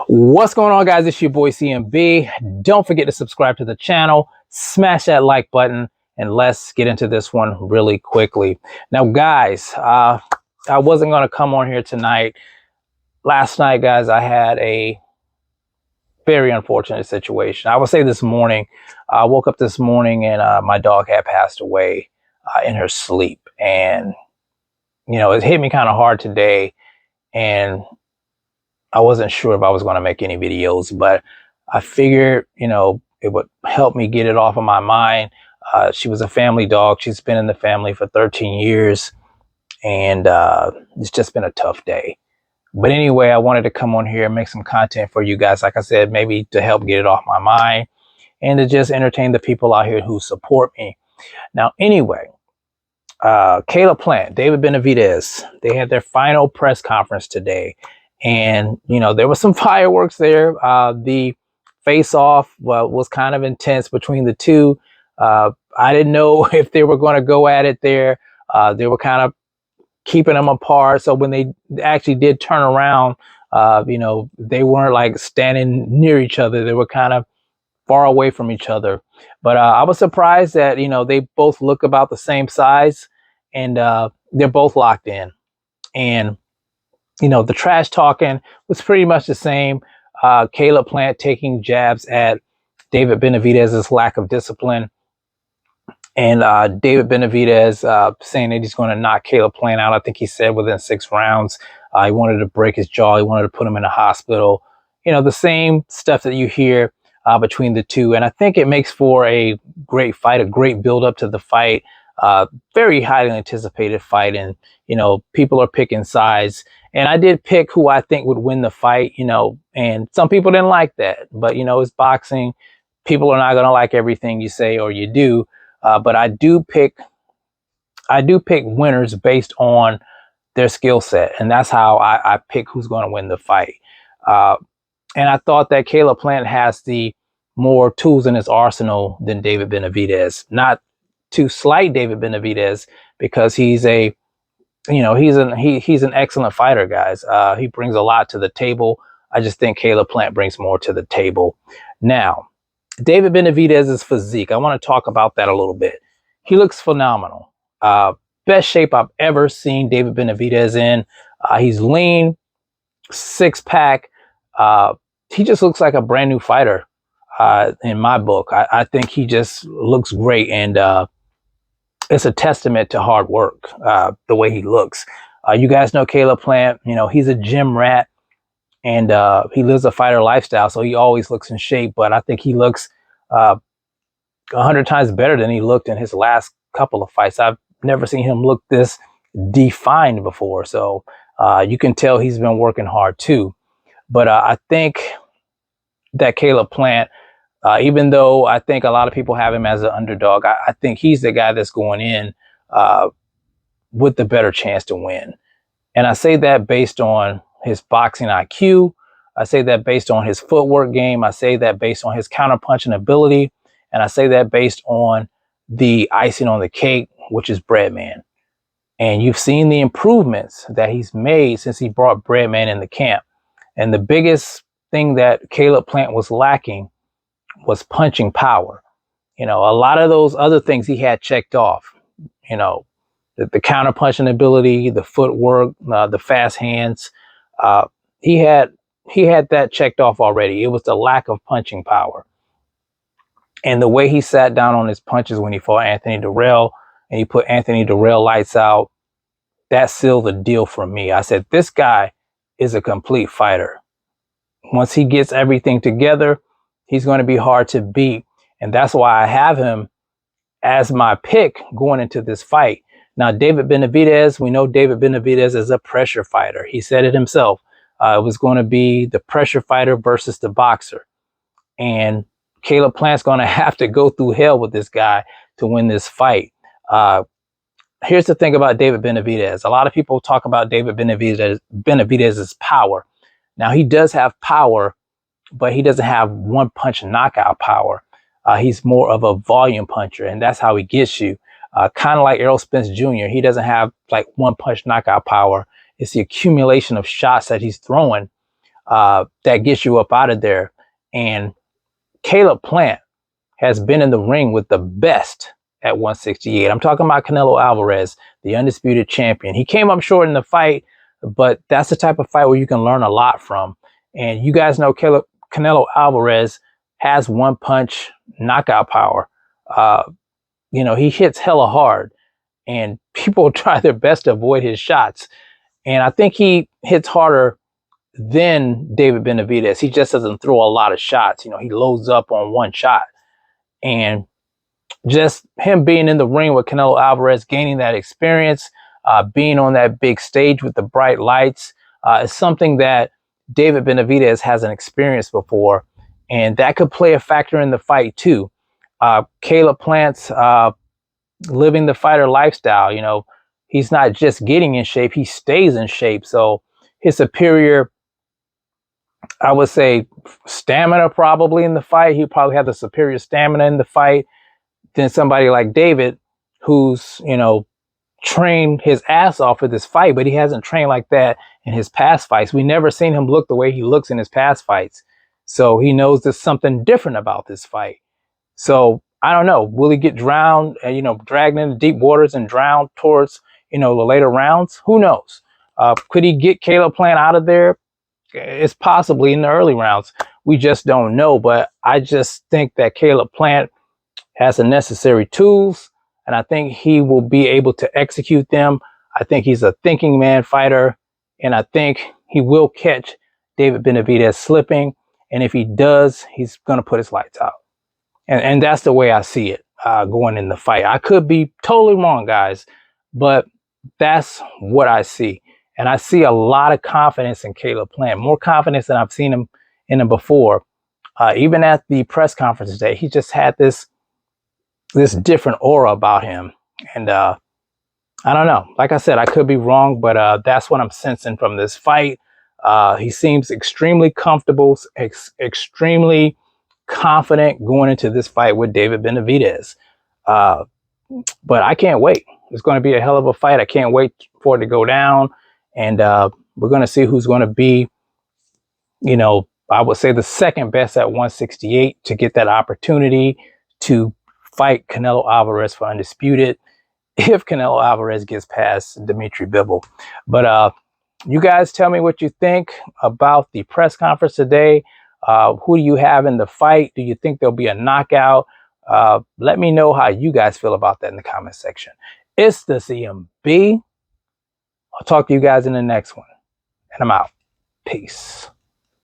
What's going on, guys? It's your boy CMB. Don't forget to subscribe to the channel, smash that like button, and let's get into this one really quickly. Now, guys, I wasn't going to come on here tonight. Last night, guys, I had a very unfortunate situation. I would say this morning, I woke up this morning and my dog had passed away in her sleep. And, you know, it hit me kind of hard today. And I wasn't sure if I was going to make any videos, but I figured, you know, it would help me get it off of my mind. She was a family dog. She's been in the family for 13 years, and it's just been a tough day. But anyway, I wanted to come on here and make some content for you guys. Like I said, maybe to help get it off my mind and to just entertain the people out here who support me. Now, anyway, Caleb Plant, David Benavidez, they had their final press conference today. And, you know, there was some fireworks there. The face-off was kind of intense between the two. I didn't know if they were going to go at it there. They were kind of keeping them apart. So when they actually did turn around, you know, they weren't like standing near each other. They were kind of far away from each other. But I was surprised that, you know, they both look about the same size and they're both locked in. And you know, the trash talking was pretty much the same. Caleb Plant taking jabs at David Benavidez's lack of discipline. And David Benavidez saying that he's going to knock Caleb Plant out. I think he said within 6 rounds. He wanted to break his jaw. He wanted to put him in a hospital. You know, the same stuff that you hear between the two. And I think it makes for a great fight, a great build up to the fight. Very highly anticipated fight. And, you know, people are picking sides. And I did pick who I think would win the fight, you know, and some people didn't like that. But, you know, it's boxing. People are not going to like everything you say or you do. But I do pick winners based on their skill set. And that's how I pick who's going to win the fight. And I thought that Caleb Plant has the more tools in his arsenal than David Benavidez. Not to slight David Benavidez, because he's a, you know, he's an excellent fighter, guys. He brings a lot to the table. I just think Caleb Plant brings more to the table. Now, David Benavidez's physique, I want to talk about that a little bit. He looks phenomenal. Best shape I've ever seen David Benavidez in. He's lean, 6-pack. He just looks like a brand new fighter in my book. I think he just looks great, and it's a testament to hard work, the way he looks. You guys know Caleb Plant, you know, he's a gym rat, and he lives a fighter lifestyle, so he always looks in shape. But I think he looks 100 times better than he looked in his last couple of fights. I've never seen him look this defined before. So you can tell he's been working hard too. But I think that Caleb Plant, even though I think a lot of people have him as an underdog, I think he's the guy that's going in with the better chance to win. And I say that based on his boxing IQ. I say that based on his footwork game. I say that based on his counterpunching ability. And I say that based on the icing on the cake, which is Breadman. And you've seen the improvements that he's made since he brought Breadman in the camp. And the biggest thing that Caleb Plant was lacking was punching power. You know, a lot of those other things he had checked off, you know, the counter punching ability, the footwork, the fast hands. He had that checked off already. It was the lack of punching power. And the way he sat down on his punches when he fought Anthony Durrell, and he put Anthony Durrell lights out, that sealed the deal for me. I said, this guy is a complete fighter. Once he gets everything together, he's going to be hard to beat. And that's why I have him as my pick going into this fight. Now, David Benavidez, we know David Benavidez is a pressure fighter. He said it himself. It was going to be the pressure fighter versus the boxer. And Caleb Plant's going to have to go through hell with this guy to win this fight. Here's the thing about David Benavidez. A lot of people talk about David Benavidez's power. Now, he does have power, but he doesn't have one-punch knockout power. He's more of a volume puncher, and that's how he gets you. Kind of like Errol Spence Jr. He doesn't have like one-punch knockout power. It's the accumulation of shots that he's throwing that gets you up out of there. And Caleb Plant has been in the ring with the best at 168. I'm talking about Canelo Alvarez, the undisputed champion. He came up short in the fight, but that's the type of fight where you can learn a lot from. And you guys know Canelo Alvarez has one punch knockout power. He hits hella hard, and people try their best to avoid his shots. And I think he hits harder than David Benavidez. He just doesn't throw a lot of shots. He loads up on one shot. And just him being in the ring with Canelo Alvarez, gaining that experience, being on that big stage with the bright lights, is something that David Benavidez hasn't experienced before. And that could play a factor in the fight too. Caleb Plant's living the fighter lifestyle. He's not just getting in shape, he stays in shape. So his superior, I would say, stamina probably in the fight. He probably had the superior stamina in the fight than somebody like David, who's, trained his ass off for this fight, but he hasn't trained like that in his past fights. We never seen him look the way he looks in his past fights. So he knows there's something different about this fight. So I don't know. Will he get drowned, dragged into deep waters and drowned towards, the later rounds? Who knows? Could he get Caleb Plant out of there? It's possibly in the early rounds. We just don't know. But I just think that Caleb Plant has the necessary tools, and I think he will be able to execute them. I think he's a thinking man fighter, and I think he will catch David Benavidez slipping. And if he does, he's going to put his lights out. And that's the way I see it going in the fight. I could be totally wrong, guys, but that's what I see. And I see a lot of confidence in Caleb Plant, more confidence than I've seen him in him before. Even at the press conference today, he just had this different aura about him. And I don't know. Like I said, I could be wrong, but that's what I'm sensing from this fight. He seems extremely comfortable, extremely confident going into this fight with David Benavidez. But I can't wait. It's going to be a hell of a fight. I can't wait for it to go down. And we're going to see who's going to be, I would say the second best at 168 to get that opportunity to fight Canelo Alvarez for undisputed, if Canelo Alvarez gets past Dimitri Bivol. But you guys tell me what you think about the press conference today. Who do you have in the fight? Do you think there'll be a knockout? Let me know how you guys feel about that in the comment section. It's the CMB. I'll talk to you guys in the next one. And I'm out. Peace.